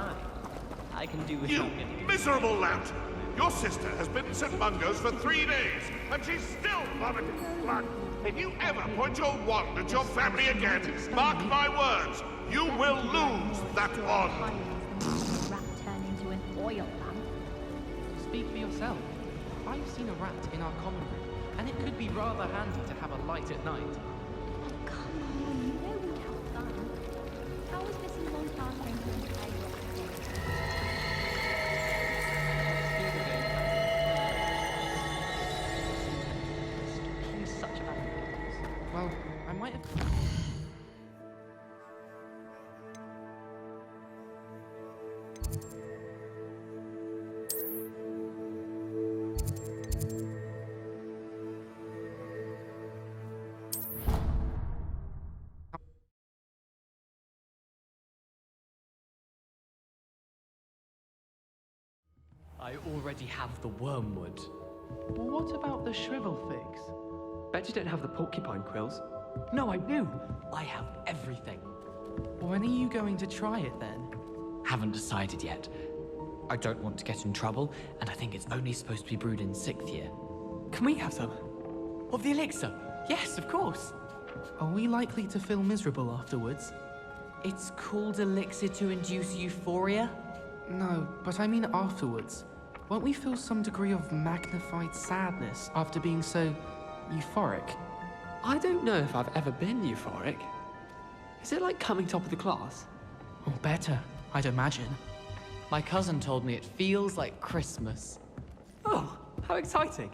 fine. I can do You without getting... miserable lout! Your sister has been in St. Mungo's for 3 days, and she's still vomiting blood. If you ever point your wand at your family again, mark my words, you will lose that wand. Rat turn into an oil lamp. Speak for yourself. I've seen a rat in our common room, and it could be rather handy to have a light at night. Oh, come on, you know we'd have fun. How is this in one classroom to play? He's such a bad influence. Well, I might have... I already have the wormwood. What about the shrivel figs? Bet you don't have the porcupine quills. No, I do. I have everything. When are you going to try it then? Haven't decided yet. I don't want to get in trouble, and I think it's only supposed to be brewed in 6th year. Can we have some? Of the elixir? Yes, of course. Are we likely to feel miserable afterwards? It's called elixir to induce euphoria? No, but I mean afterwards. Won't we feel some degree of magnified sadness after being so euphoric? I don't know if I've ever been euphoric. Is it like coming top of the class? Or better, I'd imagine. My cousin told me it feels like Christmas. Oh, how exciting.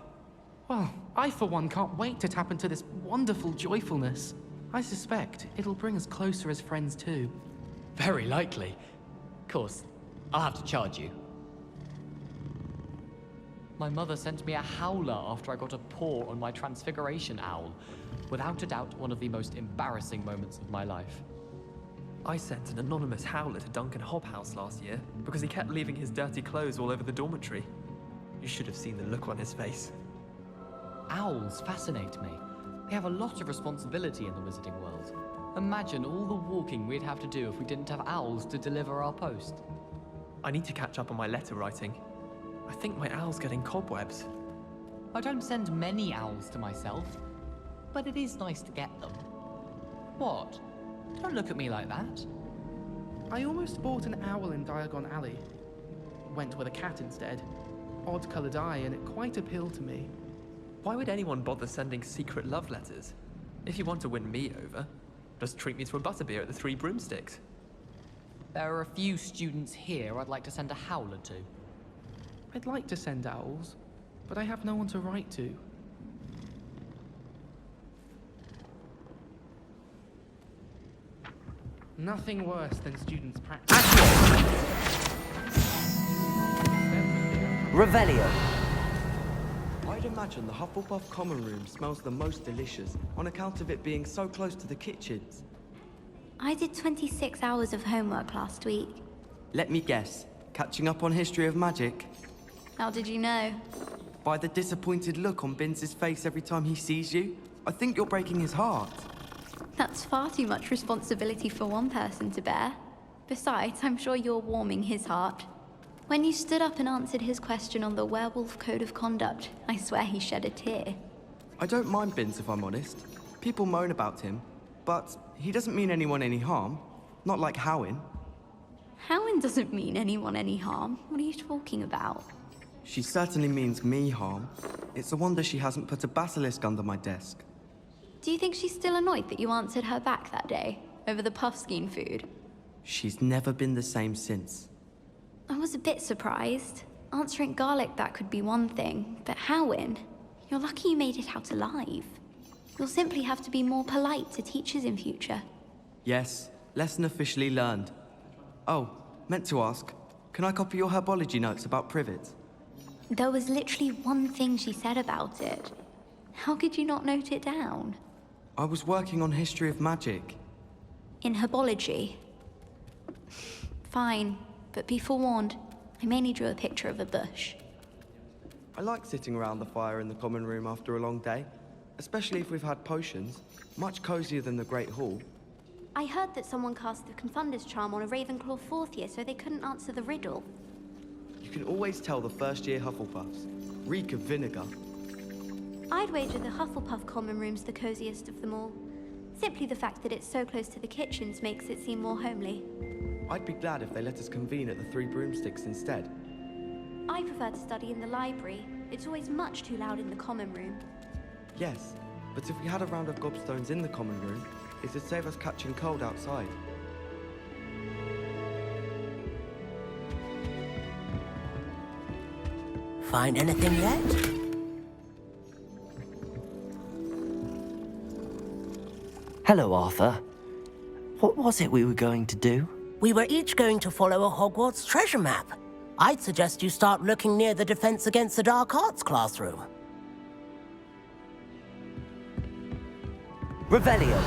Well, I for one can't wait to tap into this wonderful joyfulness. I suspect it'll bring us closer as friends too. Very likely. Of course, I'll have to charge you. My mother sent me a howler after I got a paw on my transfiguration owl. Without a doubt, one of the most embarrassing moments of my life. I sent an anonymous howler to Duncan Hobhouse last year because he kept leaving his dirty clothes all over the dormitory. You should have seen the look on his face. Owls fascinate me. They have a lot of responsibility in the wizarding world. Imagine all the walking we'd have to do if we didn't have owls to deliver our post. I need to catch up on my letter writing. I think my owl's getting cobwebs. I don't send many owls to myself, but it is nice to get them. What? Don't look at me like that. I almost bought an owl in Diagon Alley. Went with a cat instead. Odd-coloured eye, and it quite appealed to me. Why would anyone bother sending secret love letters? If you want to win me over, just treat me to a butterbeer at the Three Broomsticks. There are a few students here I'd like to send a howler to. I'd like to send owls, but I have no one to write to. Nothing worse than students practicing. Revelio. I'd imagine the Hufflepuff common room smells the most delicious on account of it being so close to the kitchens. I did 26 hours of homework last week. Let me guess, catching up on history of magic? How did you know? By the disappointed look on Binz's face every time he sees you, I think you're breaking his heart. That's far too much responsibility for one person to bear. Besides, I'm sure you're warming his heart. When you stood up and answered his question on the werewolf code of conduct, I swear he shed a tear. I don't mind Binz if I'm honest. People moan about him, but he doesn't mean anyone any harm. Not like Howin. Howin doesn't mean anyone any harm. What are you talking about? She certainly means me harm. It's a wonder she hasn't put a basilisk under my desk. Do you think she's still annoyed that you answered her back that day, over the puffskein food? She's never been the same since. I was a bit surprised. Answering Garlick that could be one thing, but Howin? You're lucky you made it out alive. You'll simply have to be more polite to teachers in future. Yes, lesson officially learned. Oh, meant to ask, can I copy your herbology notes about Prewett? There was literally one thing she said about it. How could you not note it down? I was working on history of magic. In herbology. Fine, but be forewarned. I mainly drew a picture of a bush. I like sitting around the fire in the common room after a long day, especially if we've had potions. Much cozier than the Great Hall. I heard that someone cast the Confunder's charm on a Ravenclaw 4th year so they couldn't answer the riddle. You can always tell the first-year Hufflepuffs. Reek of vinegar. I'd wager the Hufflepuff common room's the coziest of them all. Simply the fact that it's so close to the kitchens makes it seem more homely. I'd be glad if they let us convene at the Three Broomsticks instead. I prefer to study in the library. It's always much too loud in the common room. Yes, but if we had a round of gobstones in the common room, it'd save us catching cold outside. Find anything yet? Hello, Arthur. What was it we were going to do? We were each going to follow a Hogwarts treasure map. I'd suggest you start looking near the Defense Against the Dark Arts classroom. Revelio.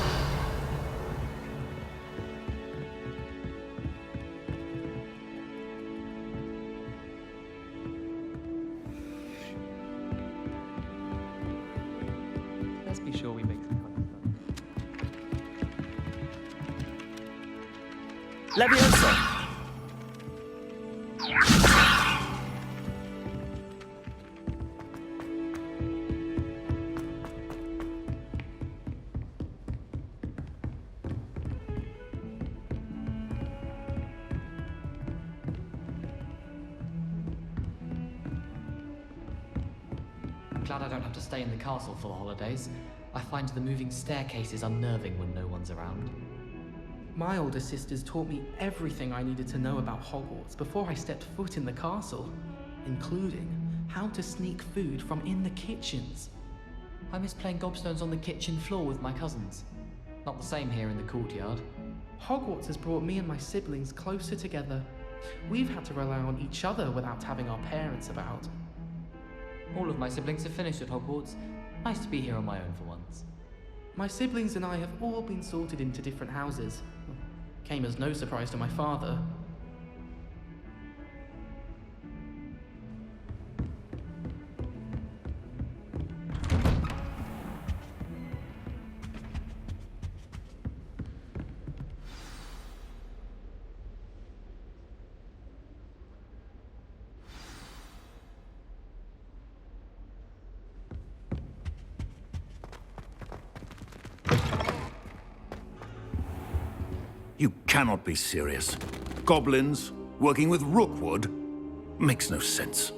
Let's be sure we make some kind of fun. Leviosa. I'm glad I don't have to stay in the castle for the holidays. I find the moving staircases unnerving when no one's around. My older sisters taught me everything I needed to know about Hogwarts before I stepped foot in the castle, including how to sneak food from in the kitchens. I miss playing gobstones on the kitchen floor with my cousins. Not the same here in the courtyard. Hogwarts has brought me and my siblings closer together. We've had to rely on each other without having our parents about. All of my siblings have finished at Hogwarts. Nice to be here on my own for once. My siblings and I have all been sorted into different houses. Came as no surprise to my father. You cannot be serious. Goblins working with Rookwood makes no sense.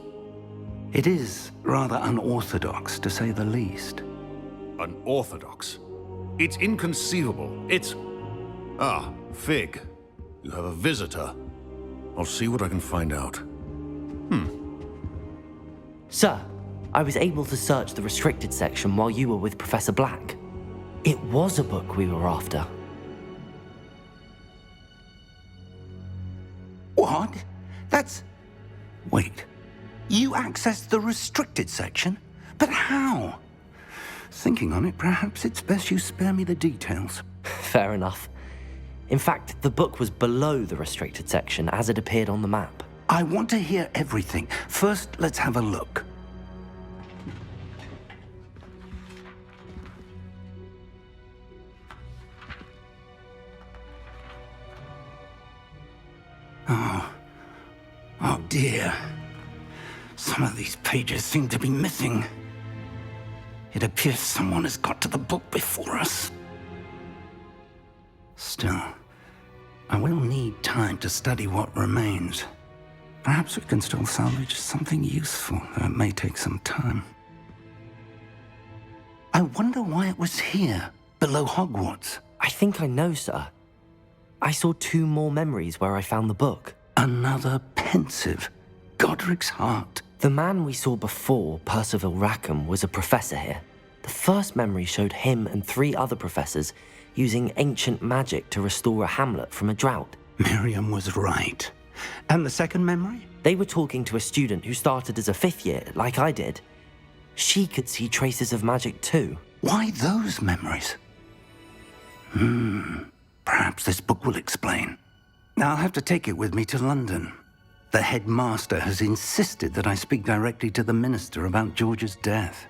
It is rather unorthodox, to say the least. Unorthodox? It's inconceivable. It's... Ah, Fig. You have a visitor. I'll see what I can find out. Sir, I was able to search the restricted section while you were with Professor Black. It was a book we were after. What? That's... Wait. You accessed the restricted section? But how? Thinking on it, perhaps it's best you spare me the details. Fair enough. In fact, the book was below the restricted section as it appeared on the map. I want to hear everything. First, let's have a look. Oh dear. Some of these pages seem to be missing. It appears someone has got to the book before us. Still, I will need time to study what remains. Perhaps we can still salvage something useful, though it may take some time. I wonder why it was here, below Hogwarts. I think I know, sir. I saw 2 more memories where I found the book. Another pensive. Godric's heart. The man we saw before, Percival Rackham, was a professor here. The first memory showed him and 3 other professors using ancient magic to restore a hamlet from a drought. Miriam was right. And the second memory? They were talking to a student who started as a 5th year, like I did. She could see traces of magic too. Why those memories? Perhaps this book will explain. I'll have to take it with me to London. The headmaster has insisted that I speak directly to the minister about George's death.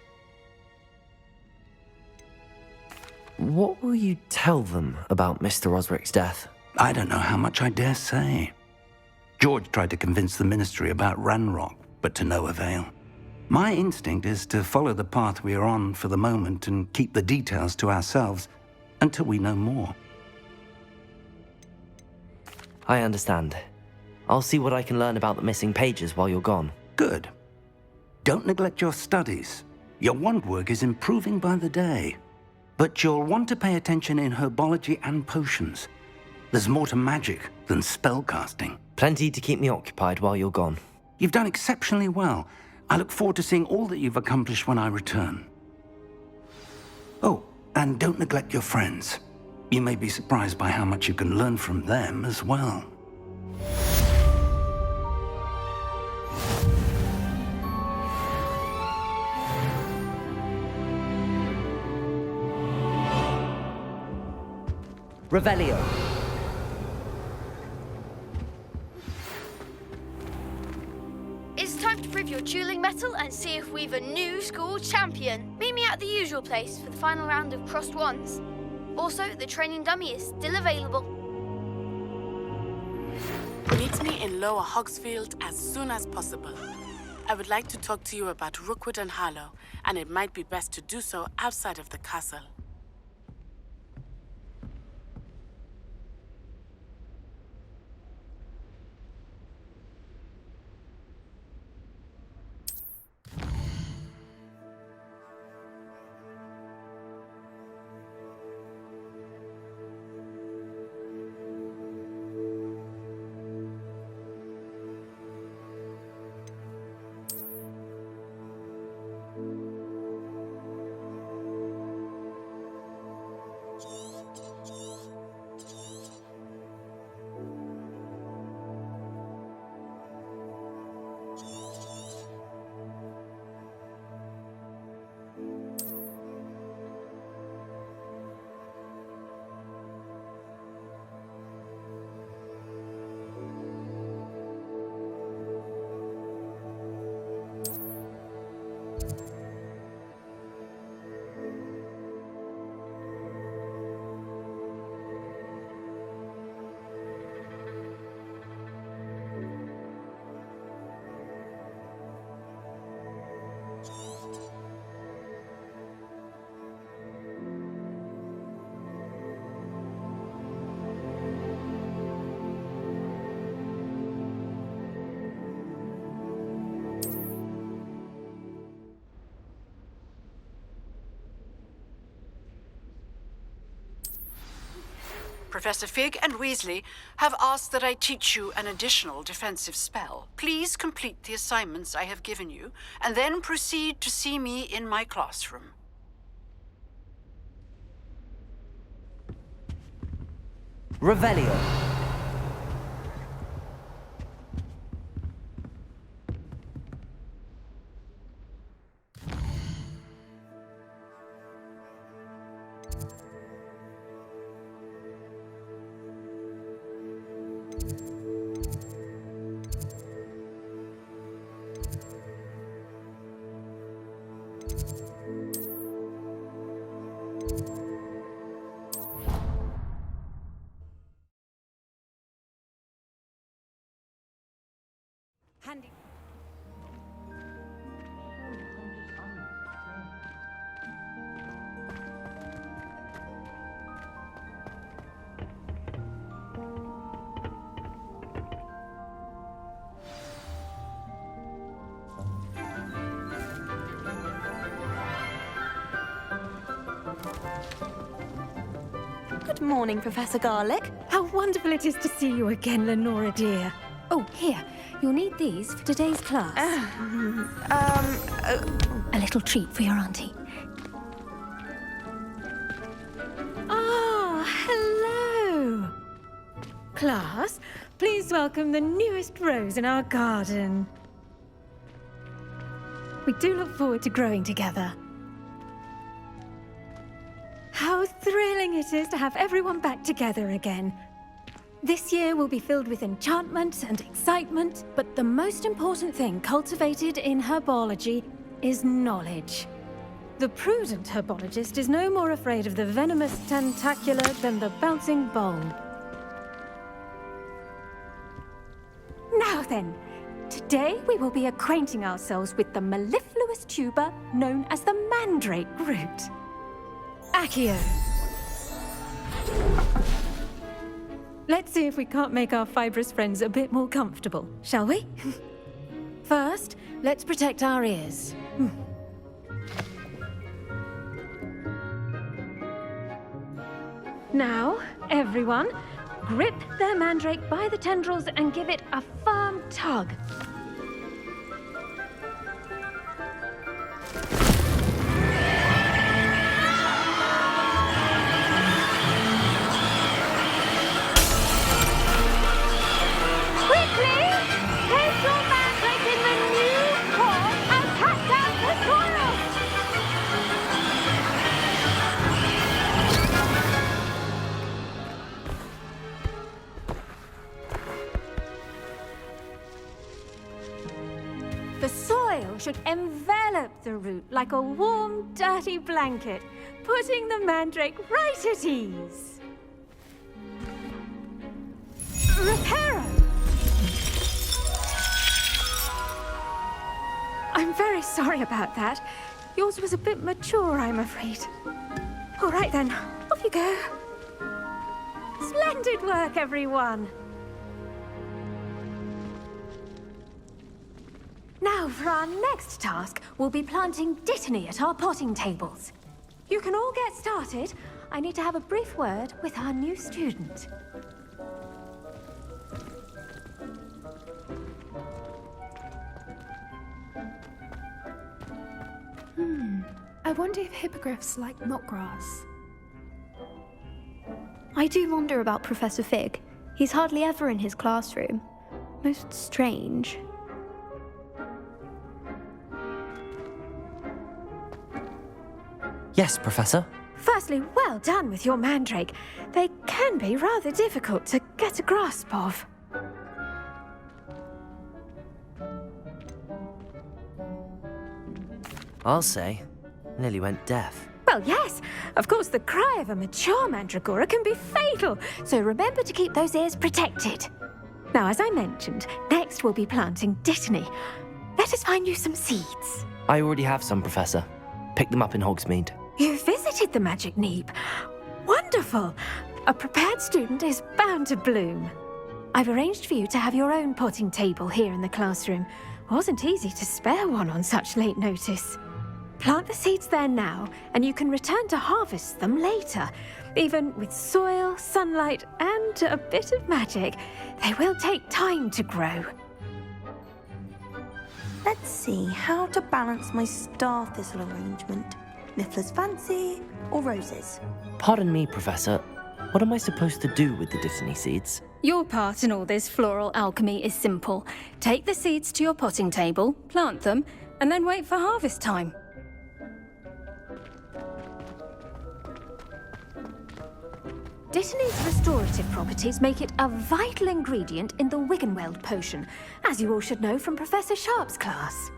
What will you tell them about Mr. Osric's death? I don't know how much I dare say. George tried to convince the Ministry about Ranrock, but to no avail. My instinct is to follow the path we are on for the moment and keep the details to ourselves until we know more. I understand. I'll see what I can learn about the missing pages while you're gone. Good. Don't neglect your studies. Your wand work is improving by the day. But you'll want to pay attention in herbology and potions. There's more to magic than spellcasting. Plenty to keep me occupied while you're gone. You've done exceptionally well. I look forward to seeing all that you've accomplished when I return. Oh, and don't neglect your friends. You may be surprised by how much you can learn from them as well. Revelio. It's time to prove your dueling mettle and see if we've a new school champion. Meet me at the usual place for the final round of crossed wands. Also, the training dummy is still available. Meet me in Lower Hogsfield as soon as possible. I would like to talk to you about Rookwood and Harlow, and it might be best to do so outside of the castle. Professor Fig and Weasley have asked that I teach you an additional defensive spell. Please complete the assignments I have given you, and then proceed to see me in my classroom. Revelio. Handy. Good morning, Professor Garlick. How wonderful it is to see you again, Lenora dear. Oh, here. You'll need these for today's class. A little treat for your auntie. Ah, hello. Class, please welcome the newest rose in our garden. We do look forward to growing together. How thrilling it is to have everyone back together again. This year will be filled with enchantment and excitement, but the most important thing cultivated in herbology is knowledge. The prudent herbologist is no more afraid of the venomous tentacula than the bouncing bulb. Now then, today we will be acquainting ourselves with the mellifluous tuber known as the Mandrake root. Accio. Let's see if we can't make our fibrous friends a bit more comfortable, shall we? First, let's protect our ears. Now, everyone, grip their mandrake by the tendrils and give it a firm tug. Quickly! Place your mandrake in the new pot and cut down the soil! The soil should envelop the root like a warm, dirty blanket, putting the mandrake right at ease. Reparo! I'm very sorry about that. Yours was a bit mature, I'm afraid. All right then, off you go. Splendid work, everyone! Now, for our next task, we'll be planting Dittany at our potting tables. You can all get started. I need to have a brief word with our new student. I wonder if hippogriffs like knotgrass. I do wonder about Professor Fig. He's hardly ever in his classroom. Most strange. Yes, Professor. Firstly, well done with your mandrake. They can be rather difficult to get a grasp of. I'll say. Nearly went deaf. Well, yes. Of course, the cry of a mature mandragora can be fatal, so remember to keep those ears protected. Now, as I mentioned, next we'll be planting Dittany. Let us find you some seeds. I already have some, Professor. Picked them up in Hogsmeade. You visited the Magic Neep. Wonderful! A prepared student is bound to bloom. I've arranged for you to have your own potting table here in the classroom. Wasn't easy to spare one on such late notice. Plant the seeds there now, and you can return to harvest them later. Even with soil, sunlight, and a bit of magic, they will take time to grow. Let's see how to balance my star thistle arrangement. Niffler's fancy or roses? Pardon me, Professor. What am I supposed to do with the Dittany seeds? Your part in all this floral alchemy is simple. Take the seeds to your potting table, plant them, and then wait for harvest time. Dittany's restorative properties make it a vital ingredient in the Wiggenweld potion, as you all should know from Professor Sharp's class.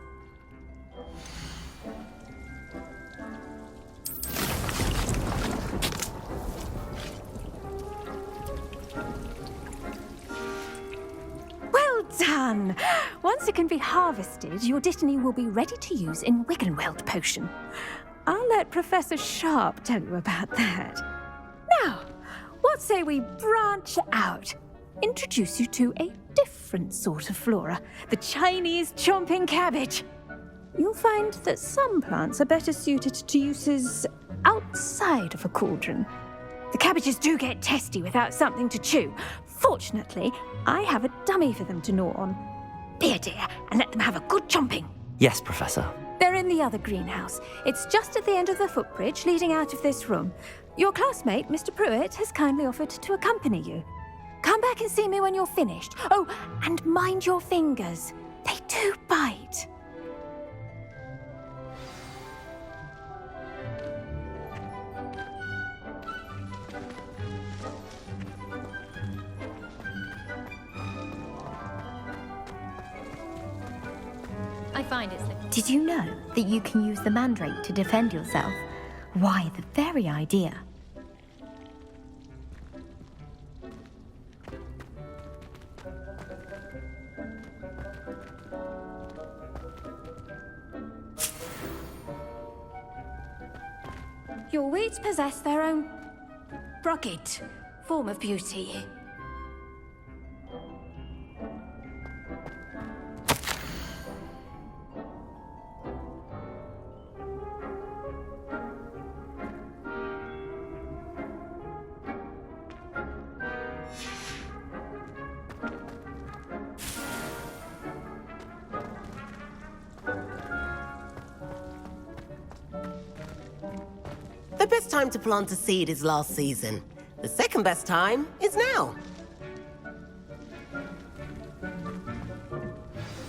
Well done! Once it can be harvested, your Dittany will be ready to use in Wiggenweld potion. I'll let Professor Sharp tell you about that. Now, what say we branch out? Introduce you to a different sort of flora, the Chinese Chomping Cabbage. You'll find that some plants are better suited to uses outside of a cauldron. The cabbages do get testy without something to chew. Fortunately, I have a dummy for them to gnaw on. Be a dear and let them have a good chomping. Yes, Professor. They're in the other greenhouse. It's just at the end of the footbridge leading out of this room. Your classmate, Mr. Prewett, has kindly offered to accompany you. Come back and see me when you're finished. Oh, and mind your fingers. They do bite. I find it's the... Did you know that you can use the Mandrake to defend yourself? Why, the very idea. Your weeds possess their own rugged form of beauty. The best time to plant a seed is last season. The second best time is now.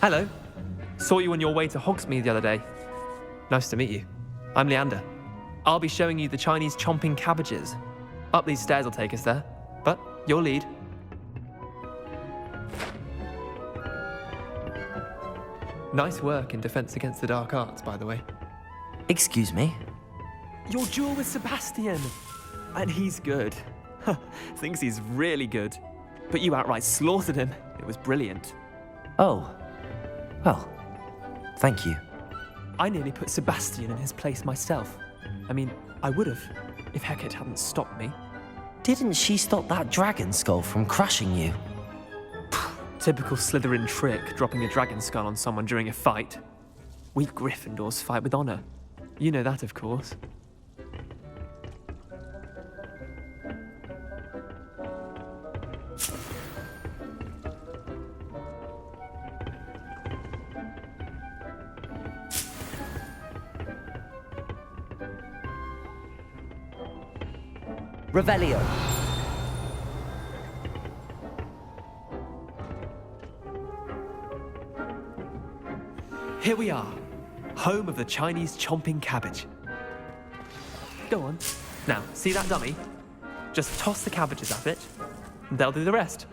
Hello. Saw you on your way to Hogsmeade the other day. Nice to meet you. I'm Leander. I'll be showing you the Chinese Chomping Cabbages. Up these stairs will take us there, but your lead. Nice work in Defense Against the Dark Arts, by the way. Excuse me? Your duel with Sebastian! And he's good. Thinks he's really good. But you outright slaughtered him. It was brilliant. Oh. Well, thank you. I nearly put Sebastian in his place myself. I mean, I would have, if Hecate hadn't stopped me. Didn't she stop that dragon skull from crushing you? Typical Slytherin trick, dropping a dragon skull on someone during a fight. We Gryffindors fight with honor. You know that, of course. Revelio. Here we are, home of the Chinese Chomping Cabbage. Go on. Now, see that dummy? Just toss the cabbages at it, and they'll do the rest.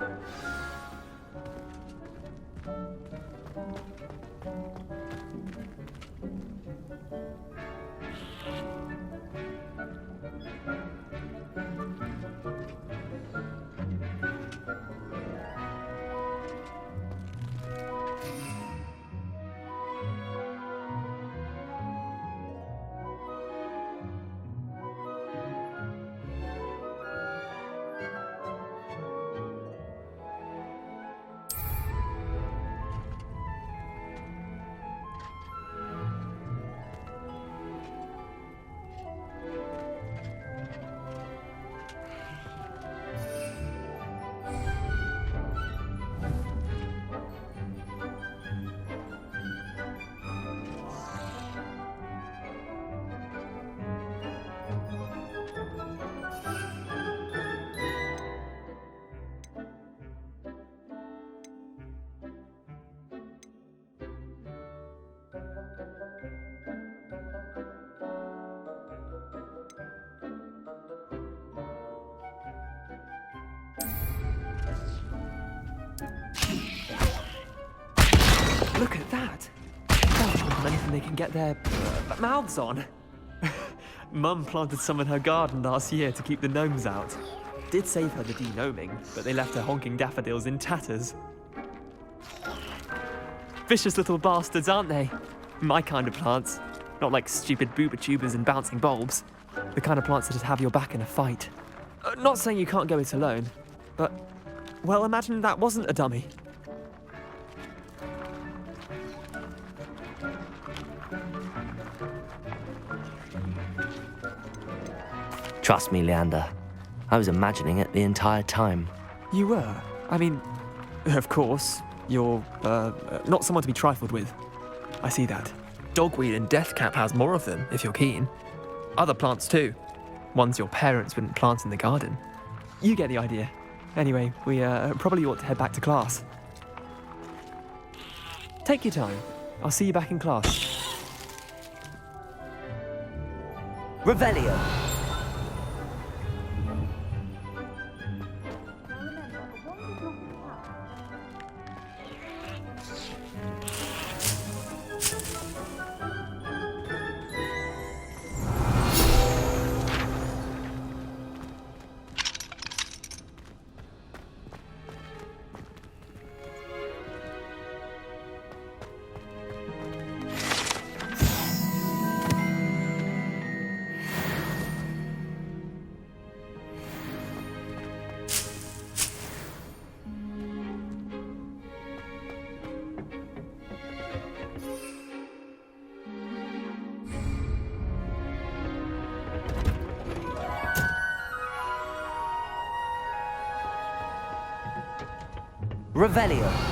Look at that! They'll jump on anything they can get their mouths on. Mum planted some in her garden last year to keep the gnomes out. Did save her the de-gnoming, but they left her honking daffodils in tatters. Vicious little bastards, aren't they? My kind of plants. Not like stupid booba tubers and bouncing bulbs. The kind of plants that'd have your back in a fight. Not saying you can't go it alone, but, well, imagine that wasn't a dummy. Trust me, Leander. I was imagining it the entire time. You were? I mean, of course, you're, not someone to be trifled with. I see that. Dogweed and deathcap has more of them, if you're keen. Other plants too. Ones your parents wouldn't plant in the garden. You get the idea. Anyway, we probably ought to head back to class. Take your time. I'll see you back in class. Revelio. Revelio.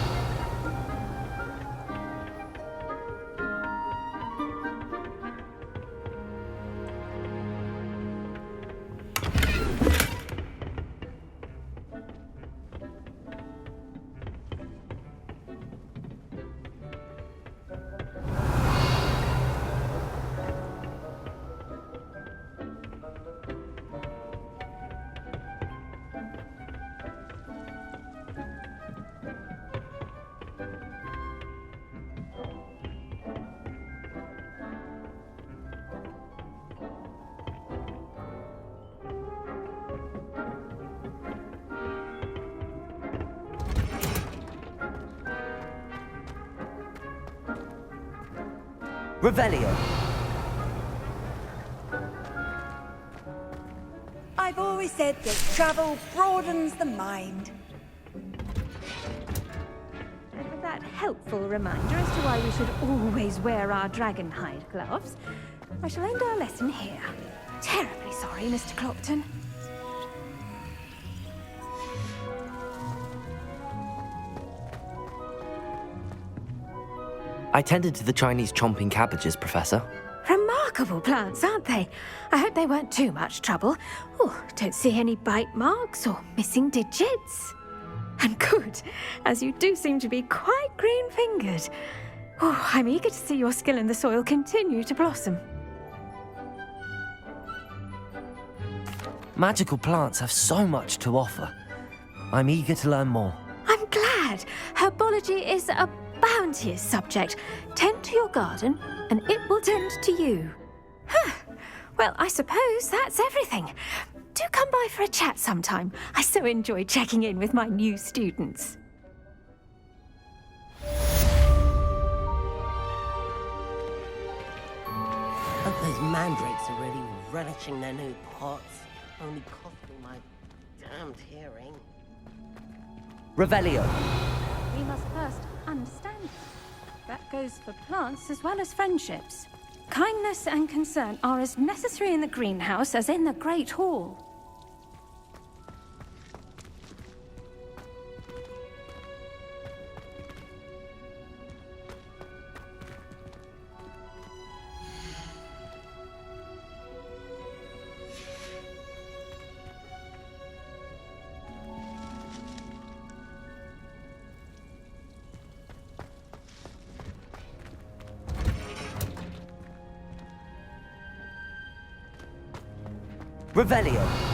Revelio. I've always said that travel broadens the mind. And with that helpful reminder as to why we should always wear our dragon hide gloves, I shall end our lesson here. Terribly sorry, Mr. Clopton. I tended to the Chinese chomping cabbages, Professor. Remarkable plants, aren't they? I hope they weren't too much trouble. Oh, don't see any bite marks or missing digits. And good, as you do seem to be quite green-fingered. Oh, I'm eager to see your skill in the soil continue to blossom. Magical plants have so much to offer. I'm eager to learn more. I'm glad. Herbology is a bounteous subject. Tend to your garden, and it will tend to you. Huh. Well, I suppose that's everything. Do come by for a chat sometime. I so enjoy checking in with my new students. Hope those mandrakes are really relishing their new pots. Only costing my damned hearing. Revelio. We must first understand. That goes for plants as well as friendships. Kindness and concern are as necessary in the greenhouse as in the Great Hall. Revelio.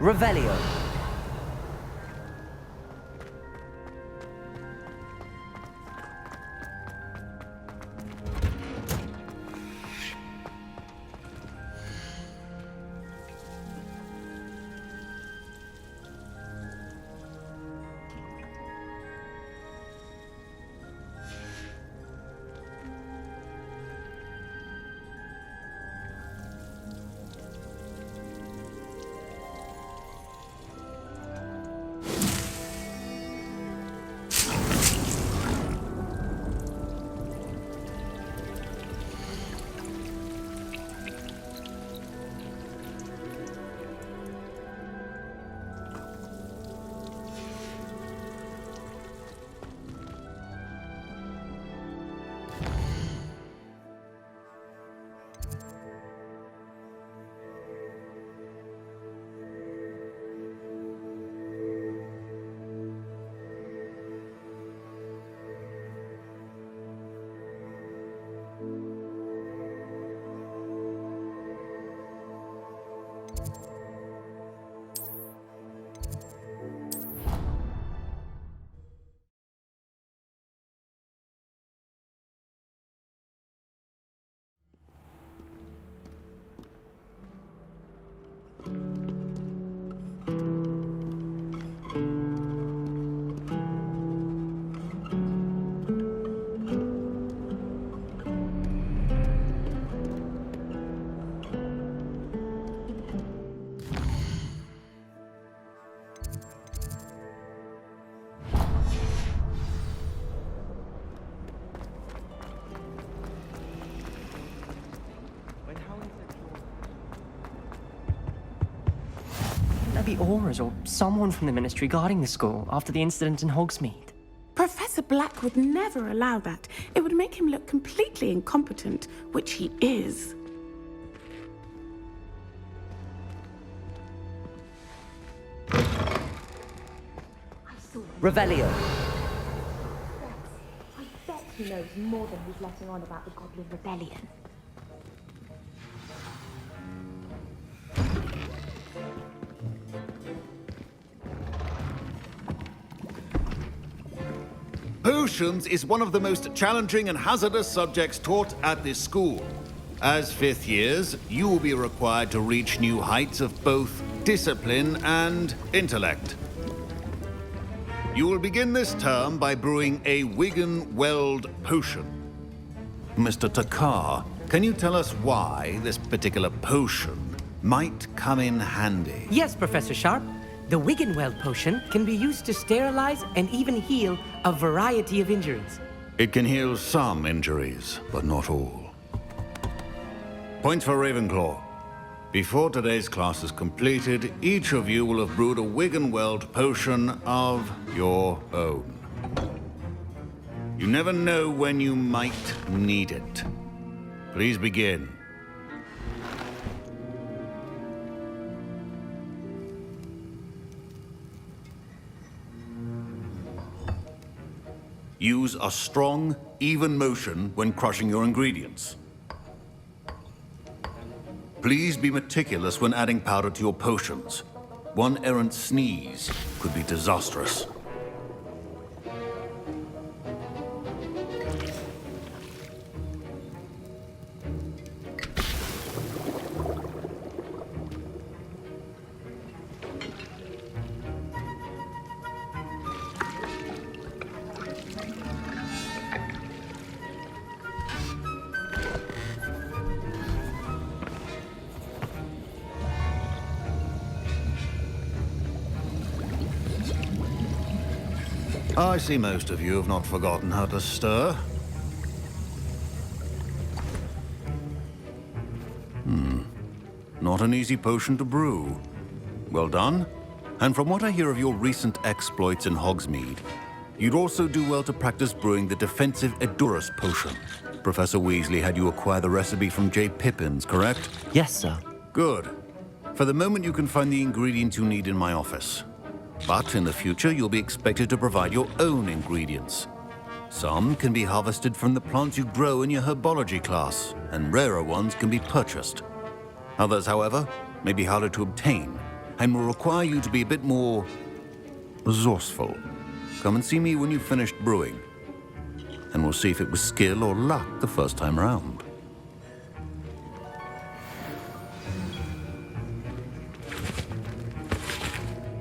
Revelio. Be Aurors or someone from the Ministry guarding the school after the incident in Hogsmeade. Professor Black would never allow that. It would make him look completely incompetent, which he is. Revelio. I bet he knows more than he's letting on about the Goblin Rebellion. Potions is one of the most challenging and hazardous subjects taught at this school. As fifth years, you will be required to reach new heights of both discipline and intellect. You will begin this term by brewing a Wiggenweld potion. Mr. Takar, can you tell us why this particular potion might come in handy? Yes, Professor Sharp. The Wiggenweld potion can be used to sterilize and even heal a variety of injuries. It can heal some injuries, but not all. Point for Ravenclaw. Before today's class is completed, each of you will have brewed a Wiggenweld potion of your own. You never know when you might need it. Please begin. Use a strong, even motion when crushing your ingredients. Please be meticulous when adding powder to your potions. One errant sneeze could be disastrous. I see most of you have not forgotten how to stir. Not an easy potion to brew. Well done. And from what I hear of your recent exploits in Hogsmeade, you'd also do well to practice brewing the defensive Edurus potion. Professor Weasley had you acquire the recipe from J. Pippins, correct? Yes, sir. Good. For the moment, you can find the ingredients you need in my office. But in the future, you'll be expected to provide your own ingredients. Some can be harvested from the plants you grow in your Herbology class, and rarer ones can be purchased. Others, however, may be harder to obtain, and will require you to be a bit more resourceful. Come and see me when you've finished brewing, and we'll see if it was skill or luck the first time round.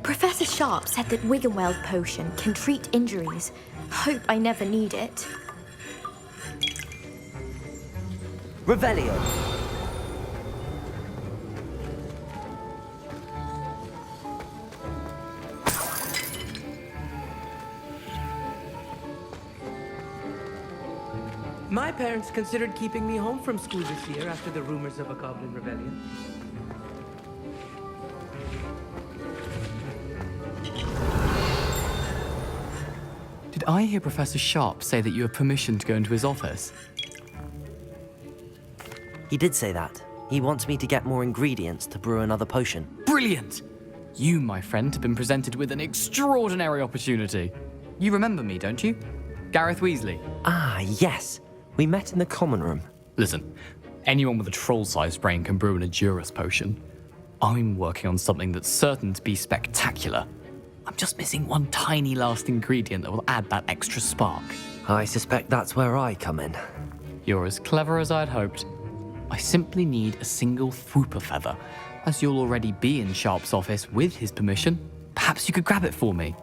Professor Sharp said that Wiggenweld potion can treat injuries. Hope I never need it. Revelio. My parents considered keeping me home from school this year after the rumors of a goblin rebellion. Did I hear Professor Sharp say that you have permission to go into his office? He did say that. He wants me to get more ingredients to brew another potion. Brilliant! You, my friend, have been presented with an extraordinary opportunity. You remember me, don't you? Gareth Weasley. Ah, yes. We met in the common room. Listen, anyone with a troll-sized brain can brew an Adurus potion. I'm working on something that's certain to be spectacular. I'm just missing one tiny last ingredient that will add that extra spark. I suspect that's where I come in. You're as clever as I'd hoped. I simply need a single Fwooper feather. As you'll already be in Sharp's office with his permission, perhaps you could grab it for me.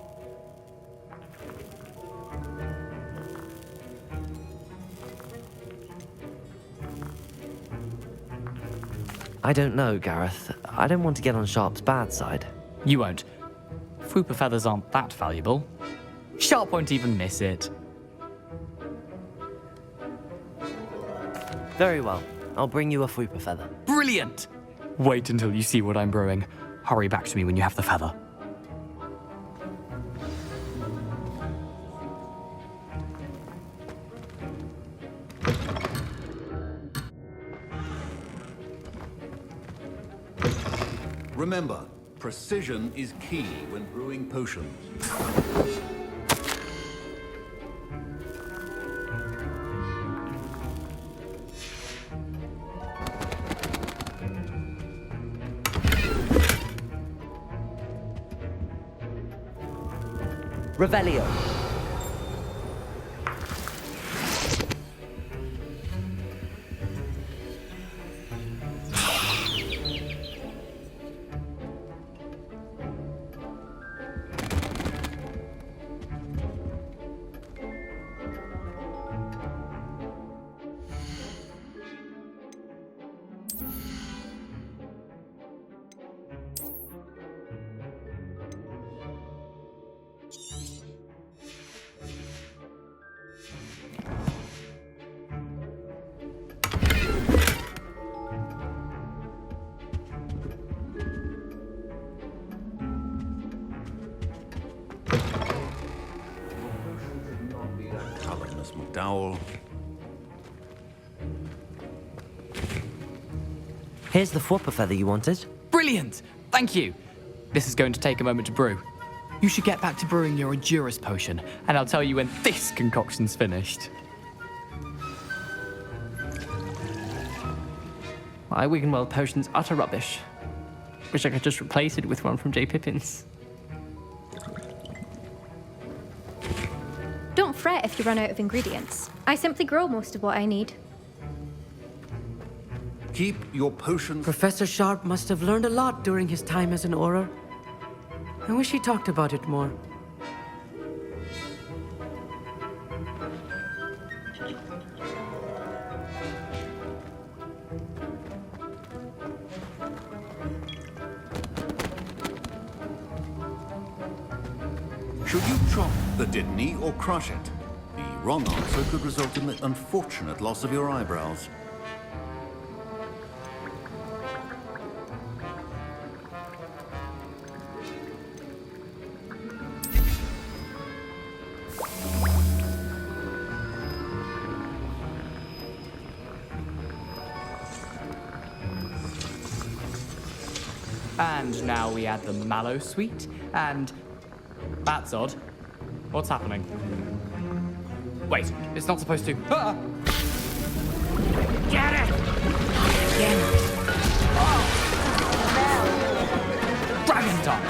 I don't know, Gareth. I don't want to get on Sharp's bad side. You won't. Fwooper feathers aren't that valuable. Sharp won't even miss it. Very well. I'll bring you a Fwooper feather. Brilliant! Wait until you see what I'm brewing. Hurry back to me when you have the feather. Remember, precision is key when brewing potions. Revelio. McDowell. Here's the Fwooper feather you wanted. Brilliant! Thank you. This is going to take a moment to brew. You should get back to brewing your Adurus potion, and I'll tell you when this concoction's finished. My Wiggenweld potion's utter rubbish. Wish I could just replace it with one from J. Pippin's. Don't fret if you run out of ingredients. I simply grow most of what I need. Keep your potions. Professor Sharp must have learned a lot during his time as an Auror. I wish he talked about it more. Should you chop the Dittany or crush it? The wrong answer could result in the unfortunate loss of your eyebrows. And now we add the mallow sweet, and... That's odd. What's happening? Wait, it's not supposed to... Ah! Get it! Dragon time.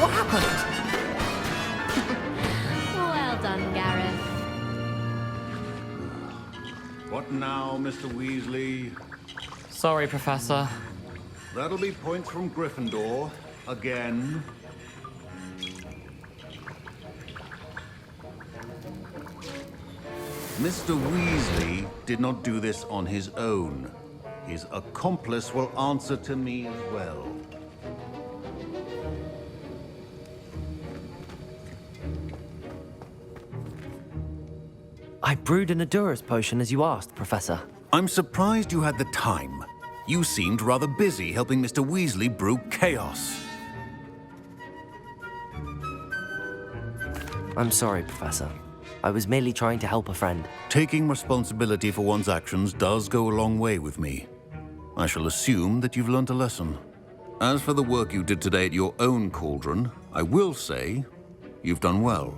What happened? Well done, Gareth. What now, Mr. Weasley? Sorry, Professor. That'll be points from Gryffindor. Again. Mr. Weasley did not do this on his own. His accomplice will answer to me as well. I brewed an Adurus potion as you asked, Professor. I'm surprised you had the time. You seemed rather busy helping Mr. Weasley brew chaos. I'm sorry, Professor. I was merely trying to help a friend. Taking responsibility for one's actions does go a long way with me. I shall assume that you've learnt a lesson. As for the work you did today at your own cauldron, I will say you've done well.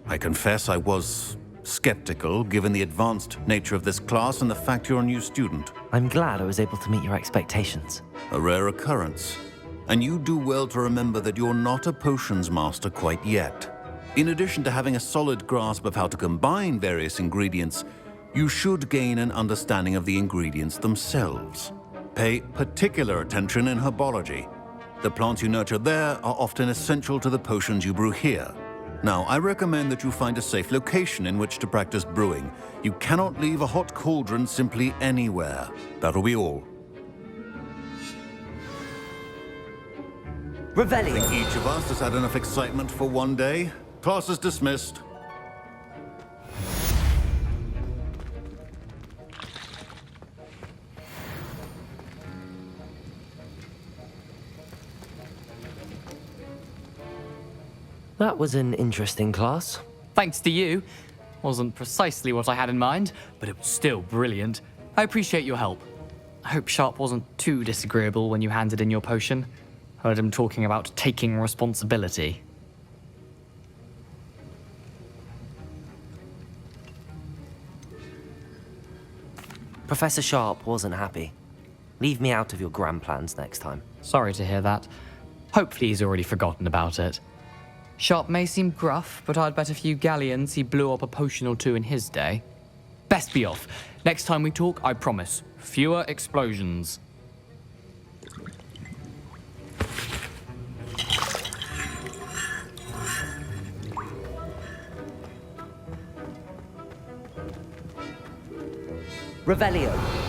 I confess I was skeptical, given the advanced nature of this class and the fact you're a new student. I'm glad I was able to meet your expectations. A rare occurrence. And you do well to remember that you're not a potions master quite yet. In addition to having a solid grasp of how to combine various ingredients, you should gain an understanding of the ingredients themselves. Pay particular attention in herbology. The plants you nurture there are often essential to the potions you brew here. Now, I recommend that you find a safe location in which to practice brewing. You cannot leave a hot cauldron simply anywhere. That'll be all. Revelio. I think each of us has had enough excitement for one day. Class is dismissed. That was an interesting class. Thanks to you. Wasn't precisely what I had in mind, but it was still brilliant. I appreciate your help. I hope Sharp wasn't too disagreeable when you handed in your potion. Heard him talking about taking responsibility. Professor Sharp wasn't happy. Leave me out of your grand plans next time. Sorry to hear that. Hopefully he's already forgotten about it. Sharp may seem gruff, but I'd bet a few galleons he blew up a potion or two in his day. Best be off. Next time we talk, I promise, fewer explosions. Revelio.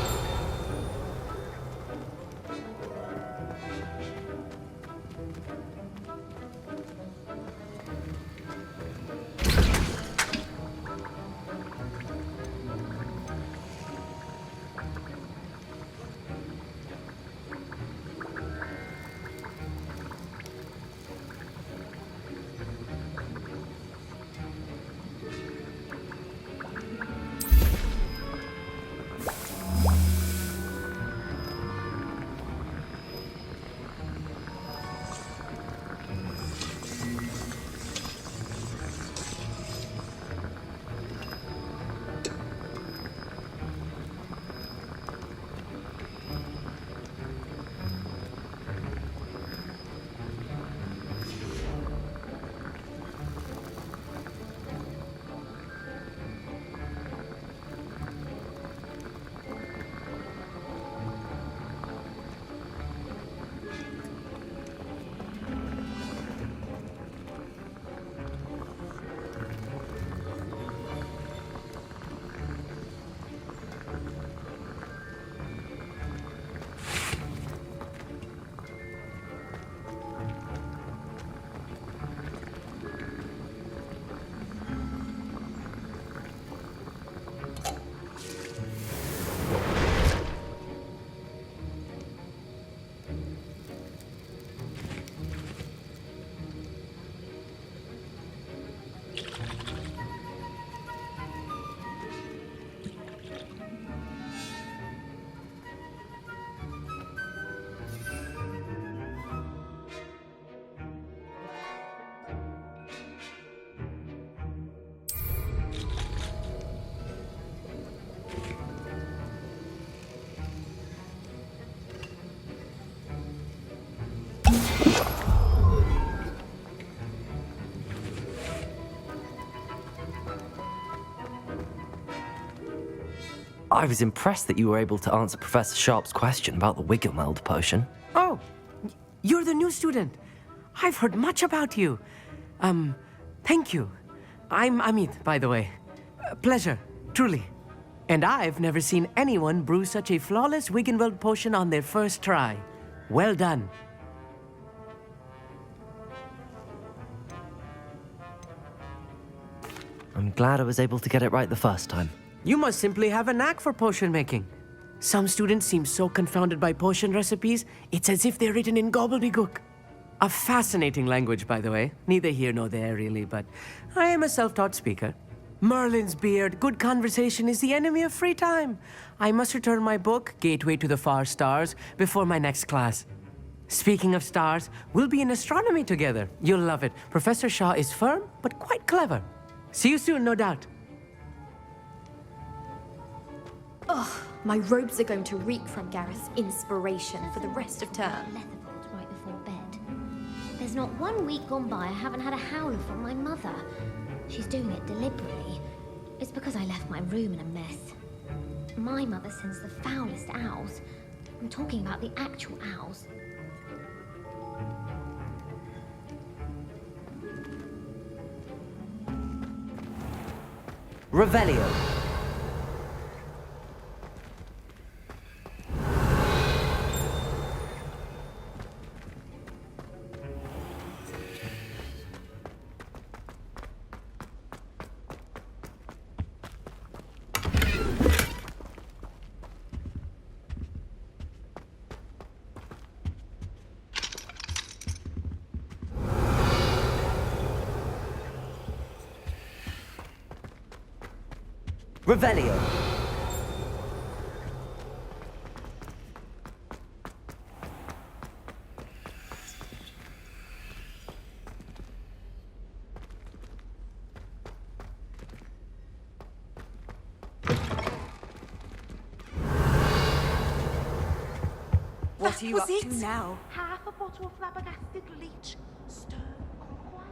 I was impressed that you were able to answer Professor Sharp's question about the Wiggenweld potion. Oh, you're the new student. I've heard much about you. Thank you. I'm Amit, by the way. Pleasure, truly. And I've never seen anyone brew such a flawless Wiggenweld potion on their first try. Well done. I'm glad I was able to get it right the first time. You must simply have a knack for potion making. Some students seem so confounded by potion recipes, it's as if they're written in gobbledygook. A fascinating language, by the way. Neither here nor there, really, but I am a self-taught speaker. Merlin's beard, good conversation is the enemy of free time. I must return my book, Gateway to the Far Stars, before my next class. Speaking of stars, we'll be in astronomy together. You'll love it. Professor Shaw is firm, but quite clever. See you soon, no doubt. Ugh, my robes are going to reek from Gareth's inspiration for the rest of term. Right before bed. There's not 1 week gone by I haven't had a howler from my mother. She's doing it deliberately. It's because I left my room in a mess. My mother sends the foulest owls. I'm talking about the actual owls. Revelio. Revelio. What are you up to it? now? Half a bottle of flabbergasted leech. Stir clockwise.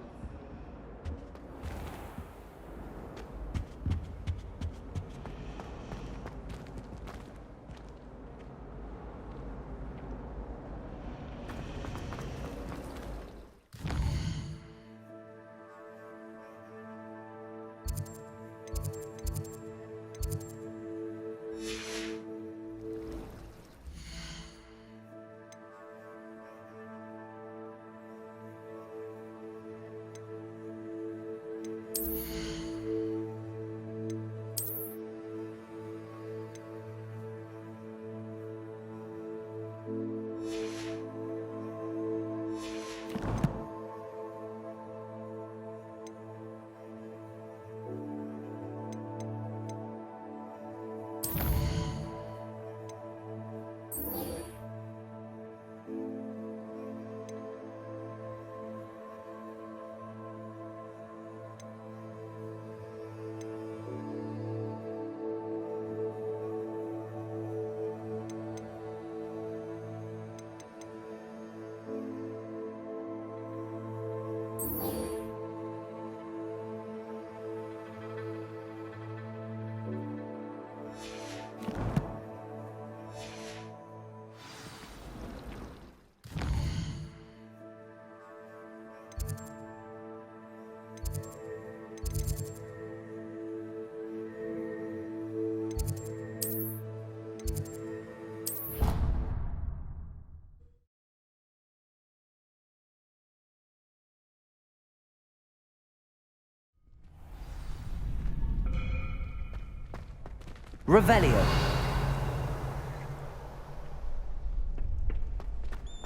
Revelio.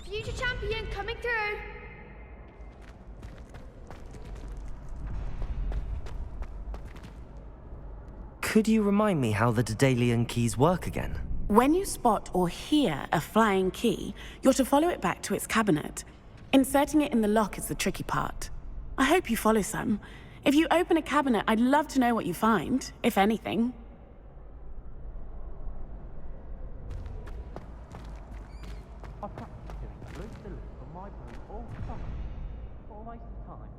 Future champion coming through. Could you remind me how the Daedalian keys work again? When you spot or hear a flying key, you're to follow it back to its cabinet. Inserting it in the lock is the tricky part. I hope you follow some. If you open a cabinet, I'd love to know what you find, if anything. I've practiced doing loop for my brew all summer. What a waste of time.